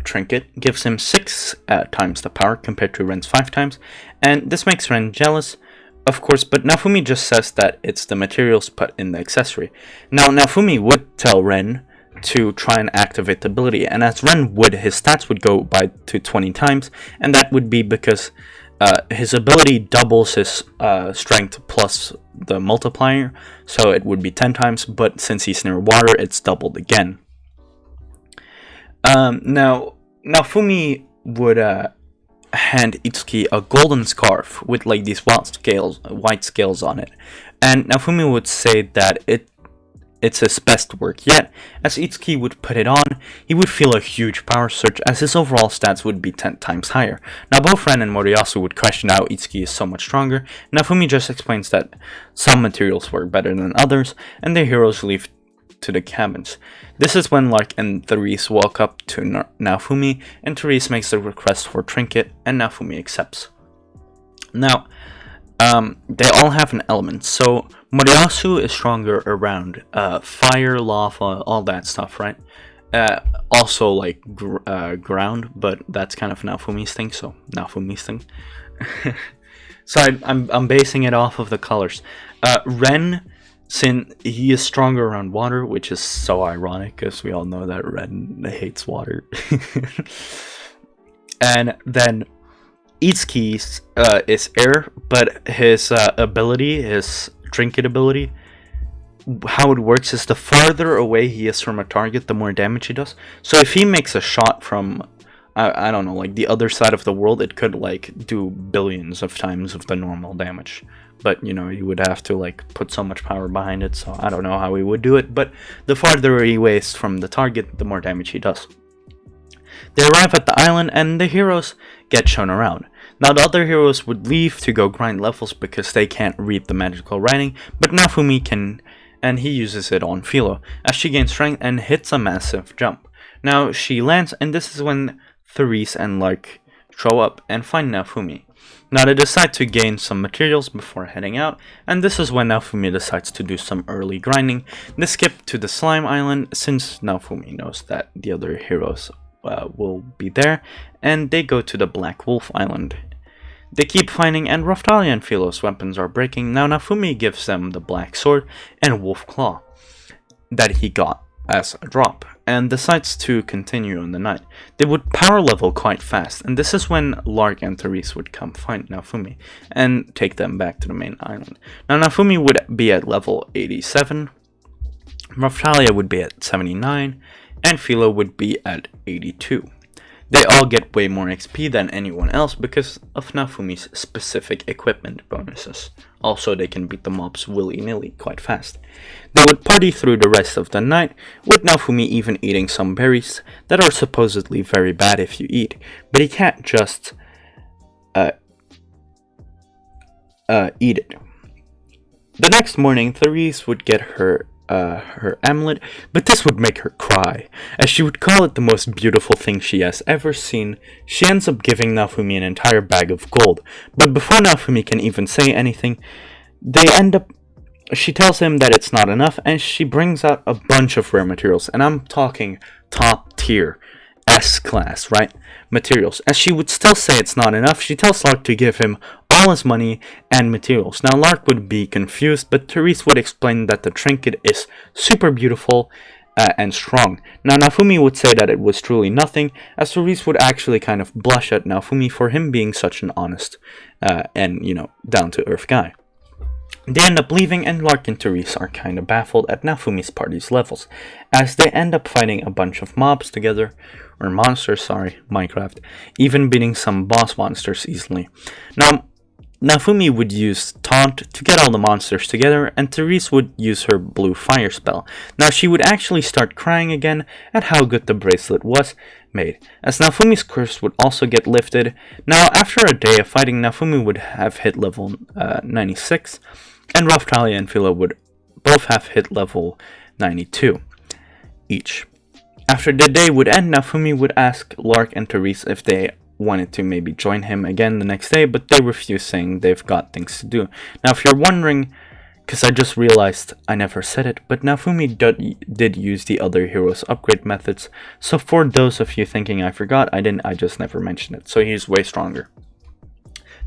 trinket gives him 6 times the power compared to Ren's 5 times, and this makes Ren jealous, of course, but Naofumi just says that it's the materials put in the accessory. Now, Naofumi would tell Ren to try and activate the ability, and as Ren would, his stats would go by to 20 times, and that would be because his ability doubles his strength plus the multiplier, so it would be 10 times, but since he's near water, it's doubled again. Now, Naofumi would hand Itsuki a golden scarf with like these white scales on it, and Naofumi would say that it's his best work yet. As Itsuki would put it on, he would feel a huge power surge, as his overall stats would be 10 times higher. Now, both Ren and Moriyasu would question how Itsuki is so much stronger. Naofumi just explains that some materials work better than others, and the heroes leave to the cabins. This is when Lark and Therese walk up to Naofumi, and Therese makes a request for trinket, and Naofumi accepts. Now, they all have an element, so Moriyasu is stronger around fire, lava, all that stuff, right? Also like ground, but that's kind of Naofumi's thing, so Naofumi's thing. So I'm basing it off of the colors. Ren, since he is stronger around water, which is so ironic because we all know that Ren hates water. And then Itsuki is air, but his ability, his trinket ability, how it works is the farther away he is from a target, the more damage he does. So if he makes a shot from, I don't know, like the other side of the world, it could like do billions of times of the normal damage. But, you would have to, like, put so much power behind it, so I don't know how he would do it. But the farther he is from the target, the more damage he does. They arrive at the island, and the heroes get shown around. Now, the other heroes would leave to go grind levels because they can't read the magical writing, but Naofumi can, and he uses it on Philo, as she gains strength and hits a massive jump. Now, she lands, and this is when Therese and Lark show up and find Naofumi. Now they decide to gain some materials before heading out, and this is when Naofumi decides to do some early grinding. They skip to the slime island since Naofumi knows that the other heroes will be there, and they go to the Black Wolf Island. They keep fighting, and Raftalia and Philo's weapons are breaking. Now Naofumi gives them the Black Sword and Wolf Claw that he got as a drop and decides to continue on the night. They would power level quite fast, and this is when Lark and Therese would come find Naofumi and take them back to the main island. Now Naofumi would be at level 87, Raphtalia would be at 79, and Philo would be at 82. They all get way more XP than anyone else because of Naofumi's specific equipment bonuses. Also, they can beat the mobs willy-nilly quite fast. They would party through the rest of the night, with Naofumi even eating some berries that are supposedly very bad if you eat, but he can't just eat it. The next morning, Therese would get her amulet, but this would make her cry, as she would call it the most beautiful thing she has ever seen. She ends up giving Naofumi an entire bag of gold, but before Naofumi can even say anything, she tells him that it's not enough, and she brings out a bunch of rare materials, and I'm talking top tier, S-class, right? Materials. As she would still say it's not enough, she tells Lark to give him all his money and materials. Now Lark would be confused, but Therese would explain that the trinket is super beautiful and strong. Now Naofumi would say that it was truly nothing, as Therese would actually kind of blush at Naofumi for him being such an honest and, down-to-earth guy. They end up leaving, and Lark and Therese are kind of baffled at Naofumi's party's levels, as they end up fighting a bunch of mobs together, or monsters, sorry, Minecraft, even beating some boss monsters easily. Now, Naofumi would use Taunt to get all the monsters together, and Therese would use her blue fire spell. Now, she would actually start crying again at how good the bracelet was made, as Naofumi's curse would also get lifted. Now, after a day of fighting, Naofumi would have hit level 96, and Raphtalia and Philo would both have hit level 92 each. After the day would end, Naofumi would ask Lark and Therese if they wanted to maybe join him again the next day, but they refuse, saying they've got things to do. Now, if you're wondering, because I just realized I never said it, but Naofumi did use the other heroes' upgrade methods, so for those of you thinking I forgot, I just never mentioned it, so he's way stronger.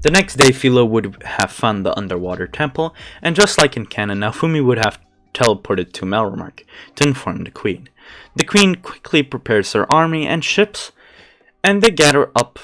The next day, Philo would have found the underwater temple, and just like in canon, Naofumi would have teleported to Melromark to inform the queen. The queen quickly prepares her army and ships, and they gather up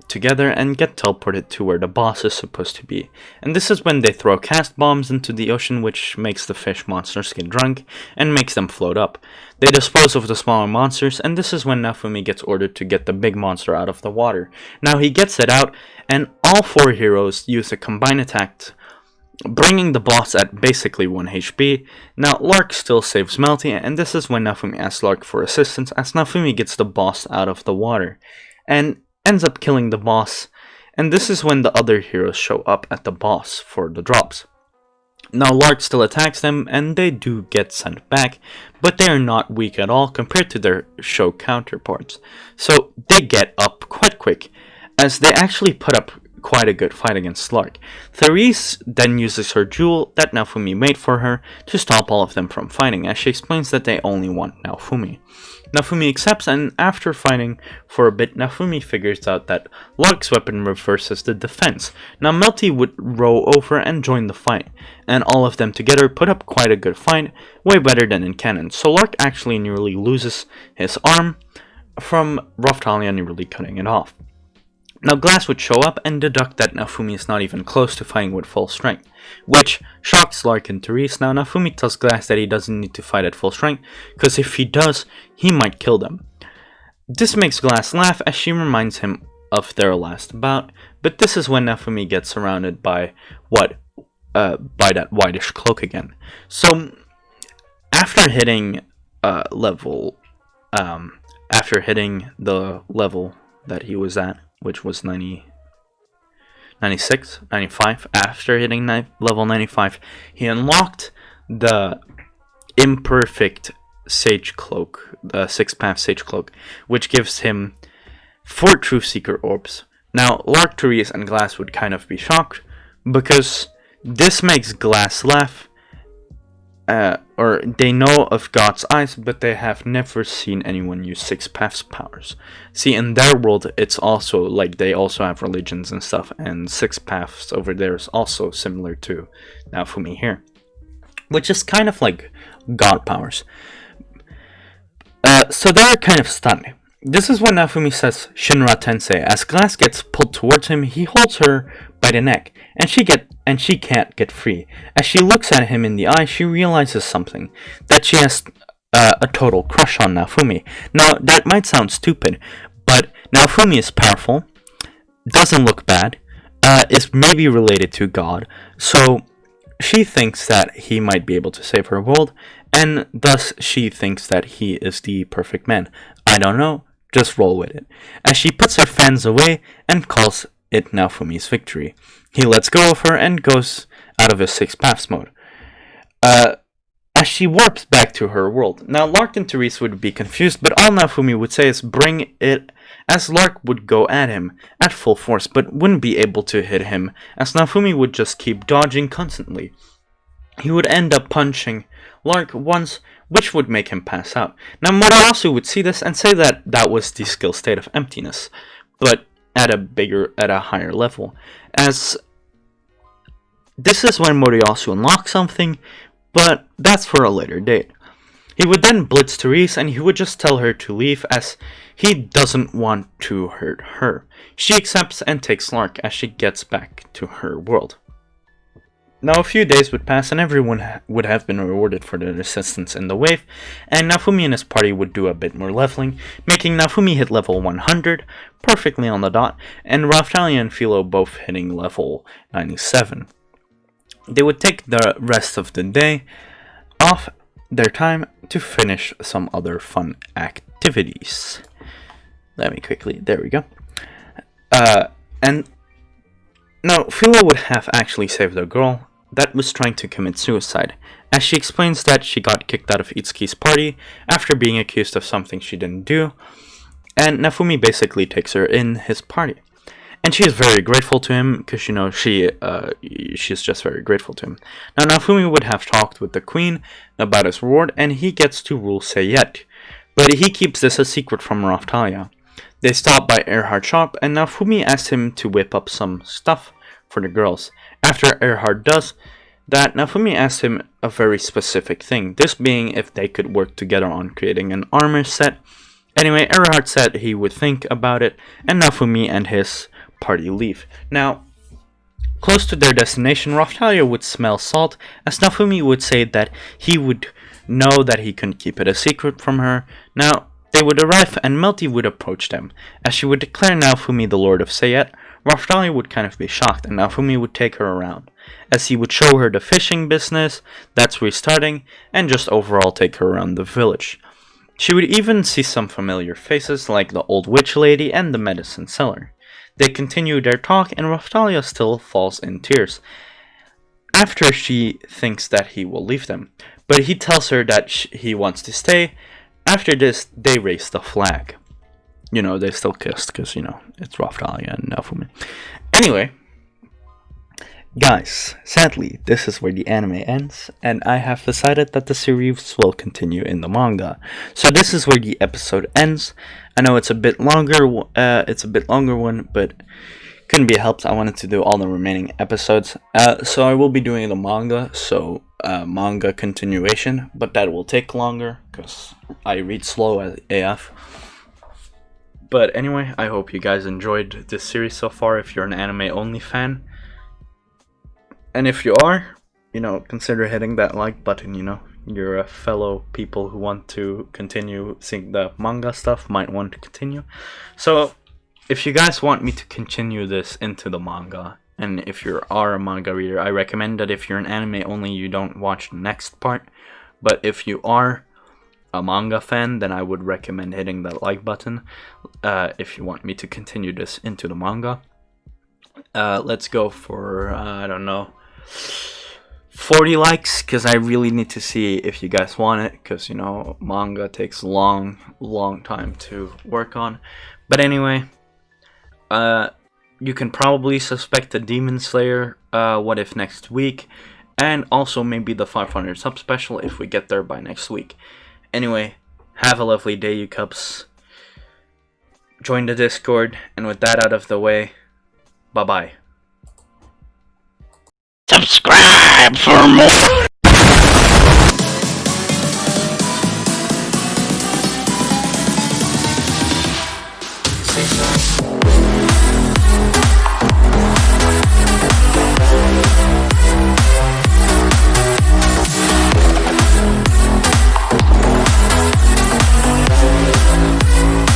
together and get teleported to where the boss is supposed to be. And this is when they throw cast bombs into the ocean, which makes the fish monsters get drunk and makes them float up. They dispose of the smaller monsters, and this is when Naofumi gets ordered to get the big monster out of the water. Now he gets it out, and all four heroes use a combined attack, bringing the boss at basically 1 HP. Now Lark still saves Melty, and this is when Naofumi asks Lark for assistance, as Naofumi gets the boss out of the water and ends up killing the boss, and this is when the other heroes show up at the boss for the drops. Now Lark still attacks them, and they do get sent back, but they are not weak at all compared to their show counterparts, so they get up quite quick, as they actually put up quite a good fight against Lark. Therese then uses her jewel that Naofumi made for her to stop all of them from fighting, as she explains that they only want Naofumi. Naofumi accepts, and after fighting for a bit, Naofumi figures out that Lark's weapon reverses the defense. Now Melty would row over and join the fight, and all of them together put up quite a good fight, way better than in canon. So Lark actually nearly loses his arm from Raphtalia nearly cutting it off. Now Glass would show up and deduct that Naofumi is not even close to fighting with full strength, which shocks Lark and Therese. Now Naofumi tells Glass that he doesn't need to fight at full strength, because if he does, he might kill them. This makes Glass laugh, as she reminds him of their last bout, but this is when Naofumi gets surrounded by that whitish cloak again. So after hitting the level that he was at, which was 96, 95. After hitting level 95, he unlocked the imperfect Sage Cloak, the 6-path Sage Cloak, which gives him 4 Truth Seeker Orbs. Now, Lark, Therese, and Glass would kind of be shocked, because this makes Glass laugh, or they know of God's eyes, but they have never seen anyone use 6 paths powers. See, in their world, it's also like they also have religions and stuff, and 6 paths over there is also similar to Naofumi here, which is kind of like god powers. So they're kind of stunned. This is when Naofumi says Shinra Tensei. As Glass gets pulled towards him, he holds her by the neck, and she can't get free. As she looks at him in the eye, she realizes something, that she has a total crush on Naofumi. Now, that might sound stupid, but Naofumi is powerful, doesn't look bad, is maybe related to God, so she thinks that he might be able to save her world, and thus she thinks that he is the perfect man. I don't know, just roll with it. As she puts her fans away and calls it Naofumi's victory. He lets go of her and goes out of his Six Paths mode. As she warps back to her world. Now, Lark and Therese would be confused, but all Naofumi would say is bring it, as Lark would go at him at full force, but wouldn't be able to hit him, as Naofumi would just keep dodging constantly. He would end up punching Lark once, which would make him pass out. Now, Moriyasu would see this and say that that was the skill state of emptiness, but at a higher level, as this is when Moriyasu unlocks something, but that's for a later date. He would then blitz Therese and he would just tell her to leave as he doesn't want to hurt her. She accepts and takes Lark as she gets back to her world. Now a few days would pass and everyone would have been rewarded for their assistance in the wave, and Naofumi and his party would do a bit more leveling, making Naofumi hit level 100, perfectly on the dot, and Raftalia and Philo both hitting level 97. They would take the rest of the day off their time to finish some other fun activities. Let me quickly, there we go. And now Philo would have actually saved a girl that was trying to commit suicide, as she explains that she got kicked out of Itsuki's party after being accused of something she didn't do, and Naofumi basically takes her in his party. And she is very grateful to him, because, she's just very grateful to him. Now, Naofumi would have talked with the queen about his reward, and he gets to rule Seyet. But he keeps this a secret from Raftalia. They stop by Erhard's shop, and Naofumi asks him to whip up some stuff for the girls. After Erhard does that, Naofumi asks him a very specific thing, this being if they could work together on creating an armor set. Anyway, Erhard said he would think about it, and Naofumi and his party leave. Now, close to their destination, Raftalia would smell salt, as Naofumi would say that he would know that he couldn't keep it a secret from her. Now, they would arrive and Melty would approach them. As she would declare Naofumi the Lord of Seyet, Raftalia would kind of be shocked, and Naofumi would take her around, as he would show her the fishing business that's restarting, and just overall take her around the village. She would even see some familiar faces like the old witch lady and the medicine seller. They continue their talk, and Raftalia still falls in tears after she thinks that he will leave them, but he tells her that he wants to stay. After this, they raise the flag. They still kissed because, it's Raftalia and Naofumi. Anyway, guys, sadly, this is where the anime ends, and I have decided that the series will continue in the manga. So this is where the episode ends. I know it's a bit longer. One, but couldn't be helped. I wanted to do all the remaining episodes. So I will be doing the manga. So manga continuation, but that will take longer because I read slow as AF. But anyway, I hope you guys enjoyed this series so far. If you're an anime only fan, and if you are, consider hitting that like button. Your fellow people who want to continue seeing the manga stuff might want to continue. So if you guys want me to continue this into the manga, and if you are a manga reader, I recommend that if you're an anime only, you don't watch the next part. But if you are a manga fan, then I would recommend hitting that like button if you want me to continue this into the manga. Let's go for, 40 likes, because I really need to see if you guys want it, because, manga takes a long time to work on. But anyway, you can probably suspect the Demon Slayer What If next week, and also maybe the 500 sub special if we get there by next week. Anyway, have a lovely day, you cubs. Join the Discord, and with that out of the way, bye-bye. Subscribe for more!